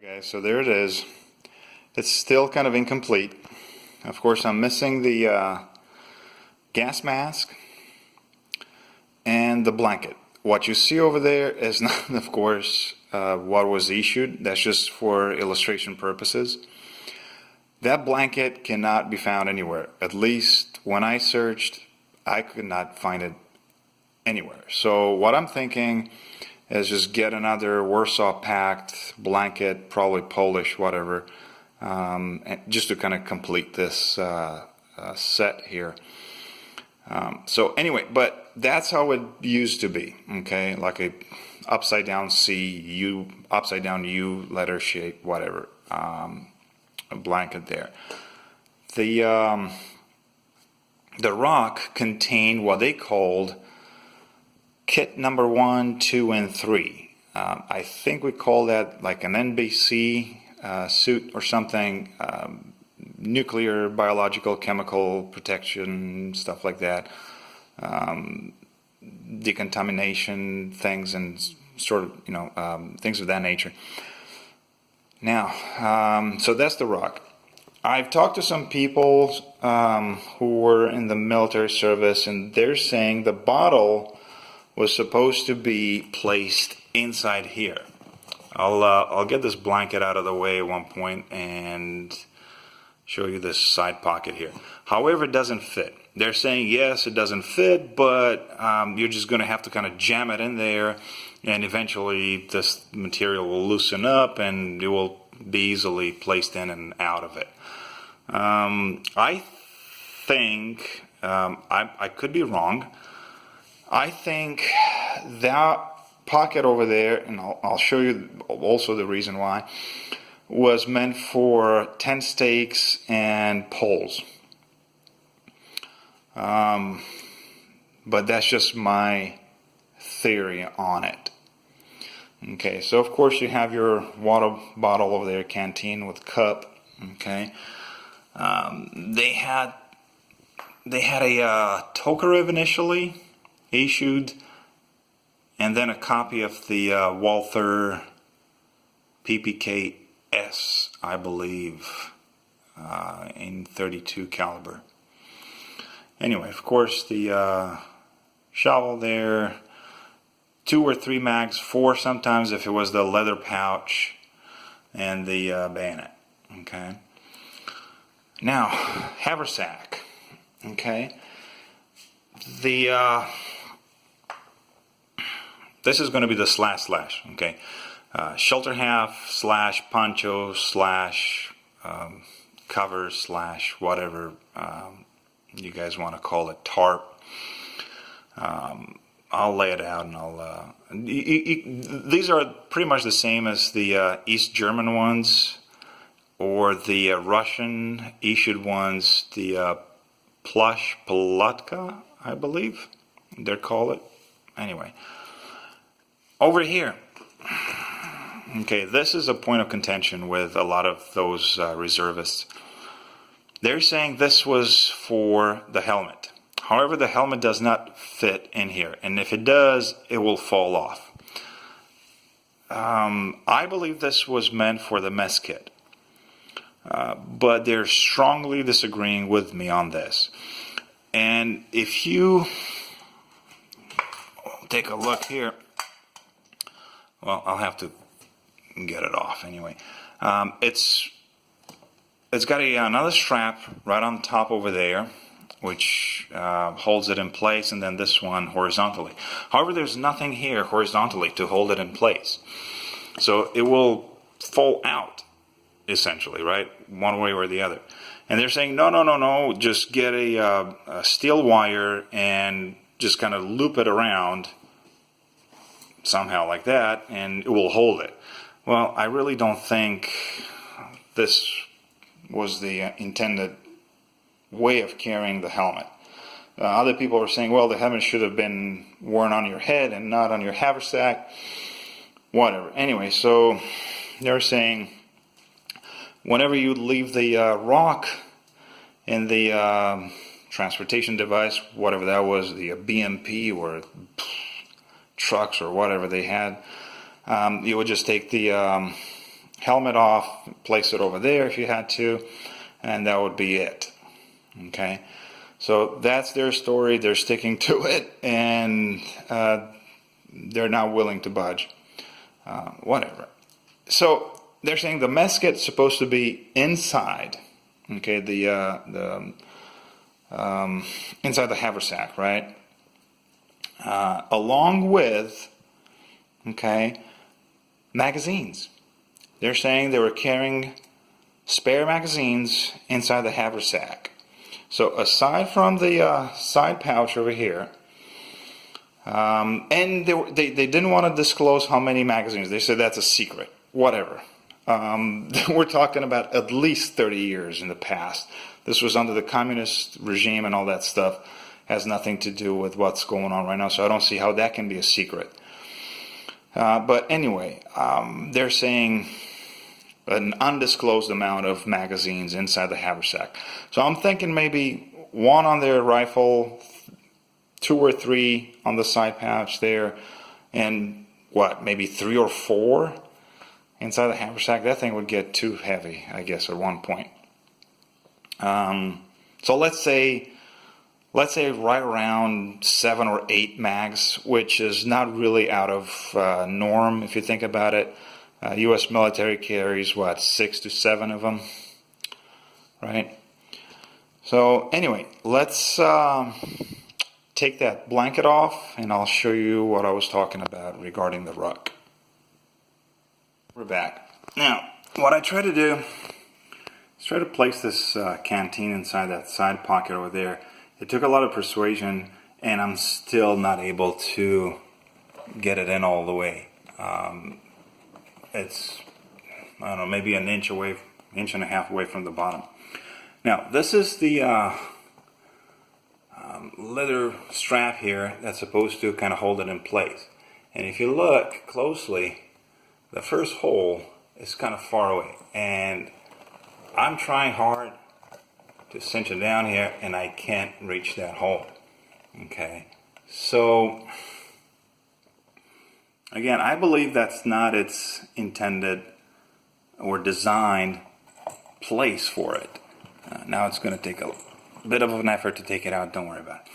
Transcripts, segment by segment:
Guys, so there it is. It's still kind of incomplete. Of course, I'm missing the gas mask and the blanket. What you see over there is not, of course, what was issued. That's just for illustration purposes. That blanket cannot be found anywhere. At least when I searched, I could not find it anywhere. So what I'm thinking is just get another Warsaw Pact blanket, probably Polish, whatever, just to kind of complete this set here. So anyway, but that's how it used to be, okay, like a upside down C, U, upside down U, letter shape, whatever, a blanket there. The Ruck contained what they called kit number 1, 2, and 3. I think we call that like an NBC suit or something, nuclear, biological, chemical protection, stuff like that, decontamination things and sort of, things of that nature. Now, so that's the Ruck. I've talked to some people who were in the military service, and they're saying the bottle was supposed to be placed inside here. I'll get this blanket out of the way at one point and show you this side pocket here. However, it doesn't fit. They're saying yes, it doesn't fit, but you're just going to have to kind of jam it in there, and eventually this material will loosen up and it will be easily placed in and out of it. I think, I could be wrong, I think that pocket over there, and I'll show you also the reason why, was meant for tent stakes and poles. But that's just my theory on it. Okay, so of course you have your water bottle over there, canteen with cup. Okay, they had a Tokarev initially issued, and then a copy of the Walther PPK-S, I believe, in .32 caliber. Anyway, of course, the shovel there, 2 or 3 mags, 4 sometimes if it was the leather pouch, and the bayonet. Okay. Now, Haversack. Okay. This is going to be the slash, okay? Shelter half slash poncho slash cover slash whatever you guys want to call it, tarp. I'll lay it out and I'll... these are pretty much the same as the East German ones or the Russian issued ones, the Plash Palatka, I believe they're called it. Anyway, over here, okay, this is a point of contention with a lot of those reservists. They're saying this was for the helmet. However, the helmet does not fit in here, and if it does, it will fall off. I believe this was meant for the mess kit, but they're strongly disagreeing with me on this. And if you take a look here, well, I'll have to get it off anyway. It's got another strap right on top over there, which holds it in place, and then this one horizontally. However, there's nothing here horizontally to hold it in place. So it will fall out, essentially, right? One way or the other. And they're saying, no, just get a steel wire and just kind of loop it around somehow like that, and it will hold it. Well, I really don't think this was the intended way of carrying the helmet. Other people are saying, well, the helmet should have been worn on your head and not on your haversack. Whatever. Anyway, so they're saying whenever you leave the rock in the transportation device, whatever that was, the BMP or trucks or whatever they had, you would just take the helmet off, place it over there if you had to, and that would be it. Okay, so that's their story. They're sticking to it, and they're not willing to budge. Whatever. So they're saying the mess kit's supposed to be inside. Okay, inside the haversack, right? Along with, okay, magazines. They're saying they were carrying spare magazines inside the haversack. So aside from the side pouch over here, and they didn't want to disclose how many magazines. They said that's a secret. Whatever. We're talking about at least 30 years in the past. This was under the communist regime, and all that stuff has nothing to do with what's going on right now. So I don't see how that can be a secret. But anyway, they're saying an undisclosed amount of magazines inside the haversack. So I'm thinking maybe one on their rifle, 2 or 3 on the side pouch there, and maybe 3 or 4 inside the haversack. That thing would get too heavy, I guess, at one point. So let's say right around 7 or 8 mags, which is not really out of norm if you think about it. U.S. military carries 6 to 7 of them, right? So anyway, let's take that blanket off, and I'll show you what I was talking about regarding the ruck. We're back. Now, what I try to do is try to place this canteen inside that side pocket over there. It took a lot of persuasion, and I'm still not able to get it in all the way. It's, I don't know, maybe an inch and a half away from the bottom. Now, this is the leather strap here that's supposed to kind of hold it in place. And if you look closely, the first hole is kind of far away. And I'm trying hard to cinch it down here, and I can't reach that hole. Okay, so again, I believe that's not its intended or designed place for it. Now it's going to take a bit of an effort to take it out, don't worry about it.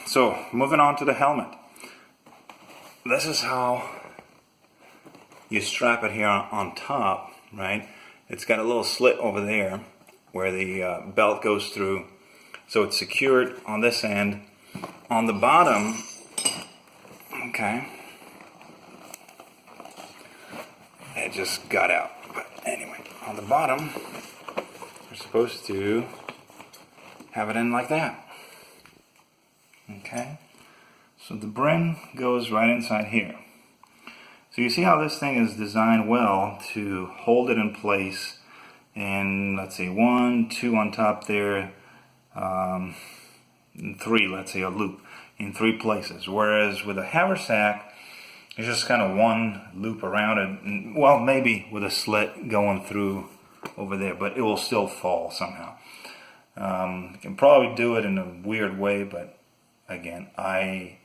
So moving on to the helmet. This is how you strap it here on top, right? It's got a little slit over there where the belt goes through, so it's secured on this end. On the bottom, okay, it just got out. But anyway, on the bottom, you're supposed to have it in like that. Okay, so the brim goes right inside here. So you see how this thing is designed well to hold it in place. And let's say 1, 2 on top there, and 3, let's say a loop in 3 places. Whereas with a haversack, it's just kind of one loop around it, and, well, maybe with a slit going through over there, but it will still fall somehow. You can probably do it in a weird way, but again, I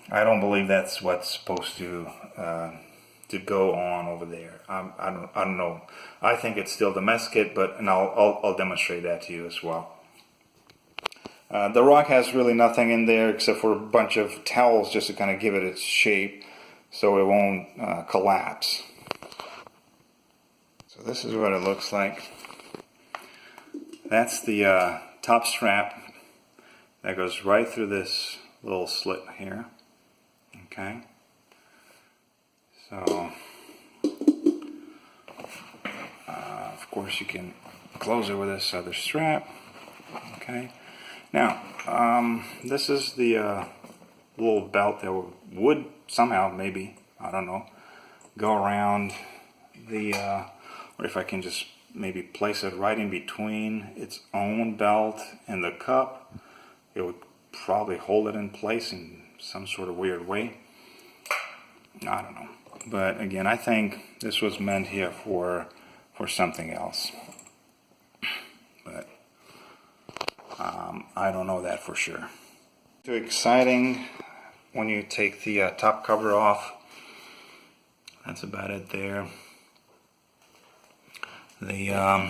don't believe that's what's supposed to go on over there. I don't know. I think it's still the mess kit, and I'll demonstrate that to you as well. The Ruck has really nothing in there except for a bunch of towels just to kind of give it its shape so it won't collapse. So this is what it looks like. That's the top strap that goes right through this little slit here. Okay. So, of course, you can close it with this other strap. Okay. Now, this is the little belt that would somehow, maybe, I don't know, go around the, or if I can just maybe place it right in between its own belt and the cup, it would probably hold it in place in some sort of weird way. I don't know. But again, I think this was meant here for something else. But I don't know that for sure. Too exciting when you take the top cover off. That's about it there. The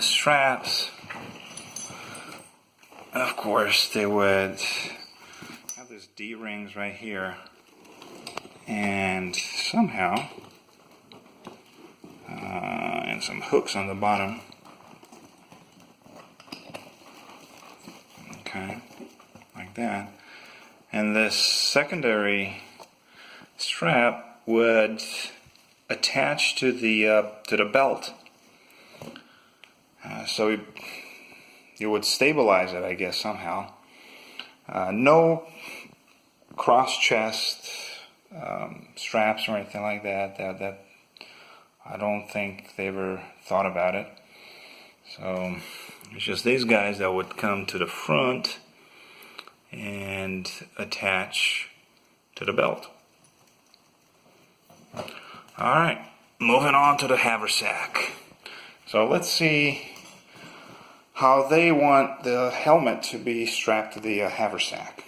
straps, of course, they would have these D-rings right here, and somehow, and some hooks on the bottom. Okay, like that. And this secondary strap would attach to the belt, so you would stabilize it, I guess, somehow. No cross chest straps or anything like that. That I don't think they ever thought about it. So it's just these guys that would come to the front and attach to the belt. Alright, moving on to the haversack. So let's see how they want the helmet to be strapped to the haversack.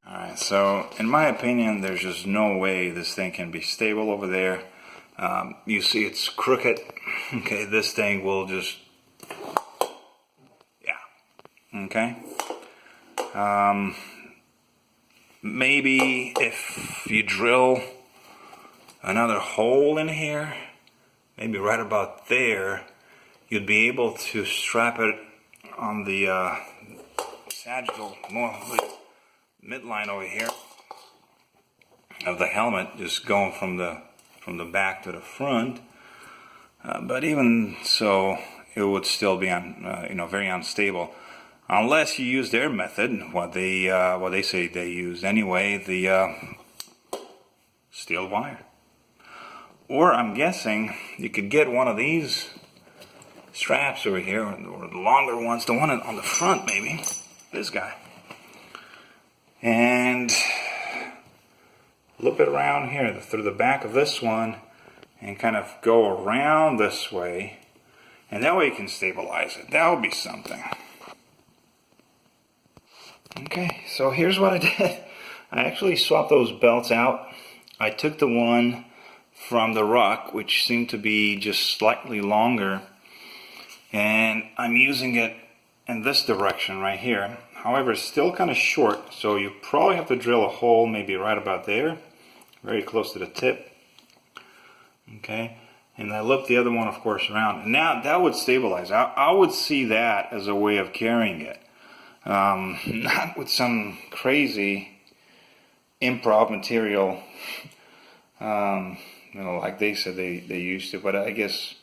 Alright, so in my opinion, there's just no way this thing can be stable over there. You see it's crooked. Okay, this thing will just, yeah, okay. Maybe if you drill another hole in here, maybe right about there, you'd be able to strap it on the sagittal, more midline over here of the helmet, just going from the back to the front. But even so, it would still be very unstable, unless you use their method, what they say they use anyway, the steel wire. Or I'm guessing you could get one of these straps over here, or the longer ones, the one on the front maybe, this guy, and loop it around here through the back of this one and kind of go around this way, and that way you can stabilize it. That would be something. Okay, so here's what I did. I actually swapped those belts out. I took the one from the Ruck, which seemed to be just slightly longer, and I'm using it in this direction right here. However, it's still kind of short, so you probably have to drill a hole maybe right about there, very close to the tip. Okay, and I looped the other one, of course, around, and now that would stabilize. I would see that as a way of carrying it, not with some crazy improv material, like they said they used to. But I guess,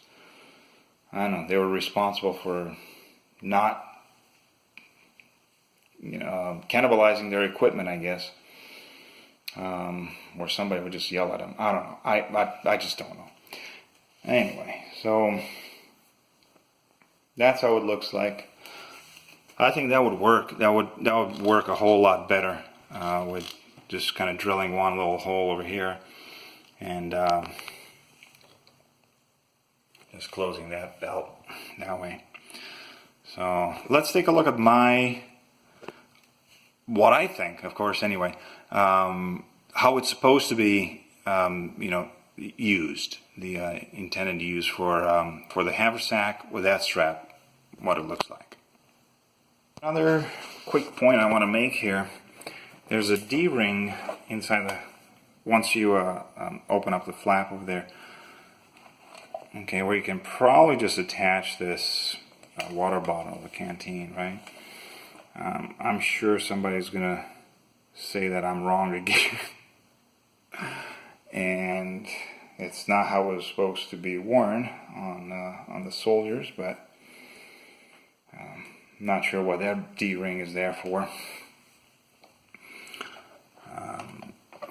I don't know, they were responsible for not cannibalizing their equipment, I guess. Or somebody would just yell at them. I don't know. I just don't know. Anyway, so that's how it looks like. I think that would work. That would work a whole lot better with just kind of drilling one little hole over here and just closing that belt that way. So let's take a look at what I think, of course, anyway, how it's supposed to be, used, the intended use for the haversack with that strap, what it looks like. Another quick point I want to make here: there's a D-ring inside once you open up the flap over there. Okay, where you can probably just attach this water bottle, the canteen, right? I'm sure somebody's gonna say that I'm wrong again, and it's not how it was supposed to be worn on the soldiers. But not sure what that D-ring is there for.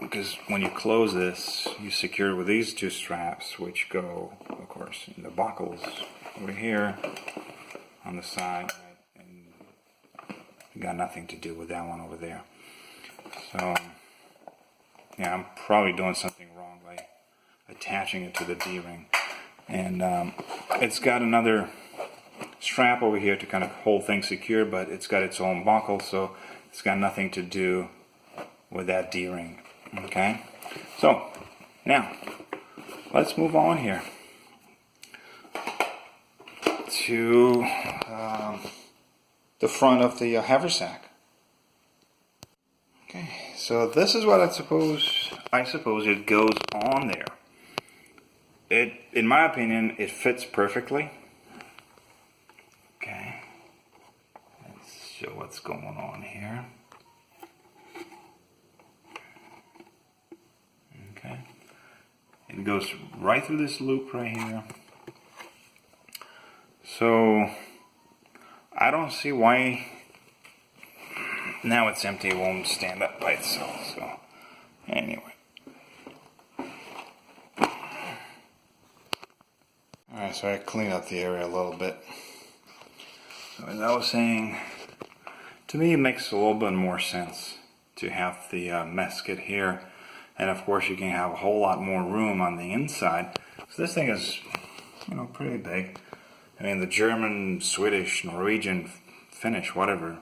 Because when you close this, you secure it with these two straps, which go, of course, in the buckles over here on the side, and got nothing to do with that one over there. So yeah, I'm probably doing something wrong by attaching it to the D-ring. And it's got another strap over here to kind of hold things secure, but it's got its own buckle, so it's got nothing to do with that D-ring. Okay, So, now, let's move on here to the front of the haversack. Okay, so this is what I suppose it goes on there. In my opinion, it fits perfectly. Okay, let's show what's going on here. Okay, it goes right through this loop right here. So I don't see why now it's empty, it won't stand up by itself. So anyway. Alright, so I cleaned up the area a little bit. So as I was saying, to me it makes a little bit more sense to have the mess kit here. And of course you can have a whole lot more room on the inside. So this thing is, pretty big. I mean, the German, Swedish, Norwegian, Finnish, whatever,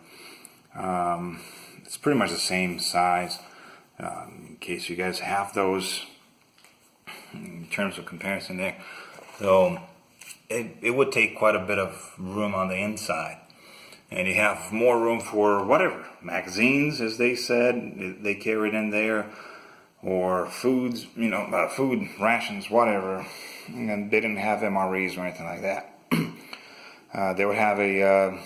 it's pretty much the same size, in case you guys have those in terms of comparison there. So it would take quite a bit of room on the inside, and you have more room for whatever, magazines, as they said, they carried in there, or foods, food rations, whatever. And they didn't have MREs or anything like that. They would have a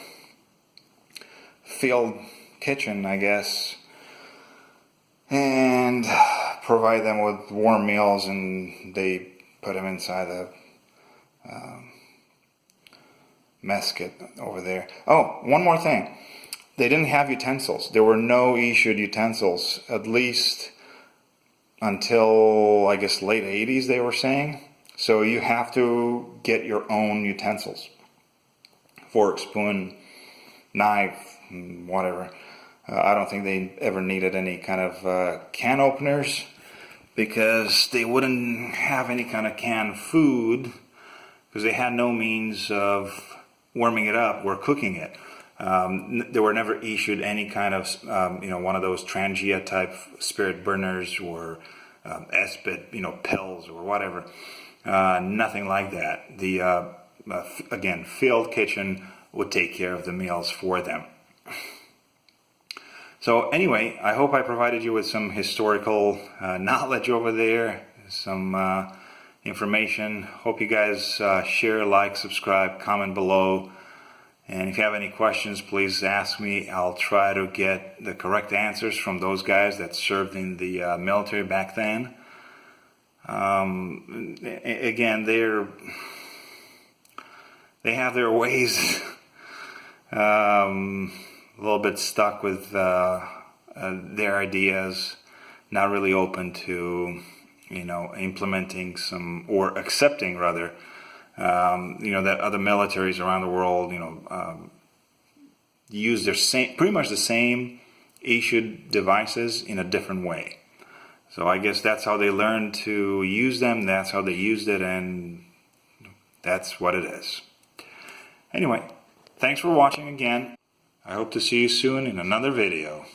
field kitchen, I guess, and provide them with warm meals, and they put them inside the mess kit over there. Oh, one more thing. They didn't have utensils. There were no issued utensils, at least until, I guess, late 80s, they were saying. So you have to get your own utensils. Fork, spoon, knife, whatever. I don't think they ever needed any kind of can openers, because they wouldn't have any kind of canned food, because they had no means of warming it up or cooking it. They were never issued any kind of, one of those Trangia type spirit burners or Espit, pills or whatever. Nothing like that. The again, field kitchen would take care of the meals for them. So anyway, I hope I provided you with some historical knowledge over there, some information. Hope you guys share, like, subscribe, comment below. And if you have any questions, please ask me. I'll try to get the correct answers from those guys that served in the military back then. Again, they have their ways. A little bit stuck with their ideas, not really open to, implementing some, or accepting rather, that other militaries around the world, use their pretty much the same issued devices in a different way. So I guess that's how they learned to use them, that's how they used it, and that's what it is. Anyway, thanks for watching again. I hope to see you soon in another video.